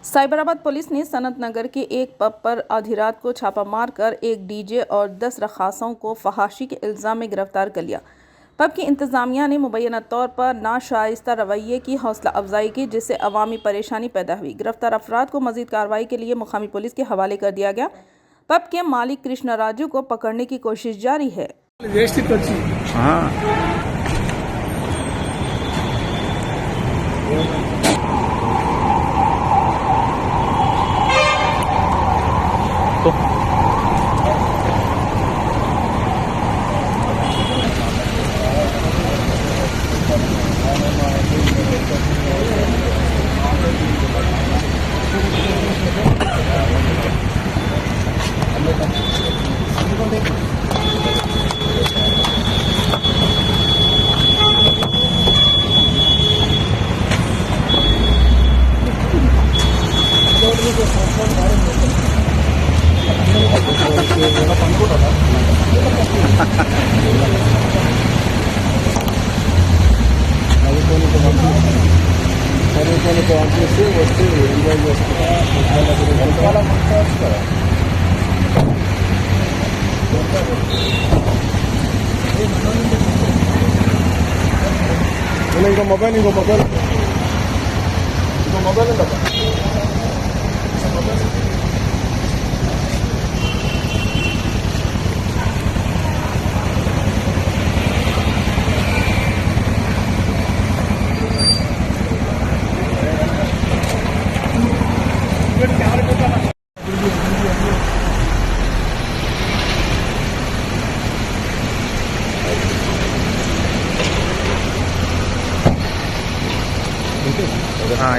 Cyberabad police ने सनत नगर के एक पब पर आधी रात को छापा मारकर एक डीजे और 10 रखासों को फहाशी के इल्ज़ाम में गिरफ्तार कर लिया। पब की इंतज़ामिया ने मुबैना तौर पर नाशाइस्ता रवैये की हौसला अफजाई की, जिससे अवामी परेशानी पैदा हुई। गिरफ्तार अफराद को मजीद कार्रवाई के लिए मुकामी पुलिस के हवाले कर दिया गया। पब के मालिक कृष्णा राजू को पकड़ने की कोशिश जारी है। ఇంకో మొబైల్ ఉందా? हाँ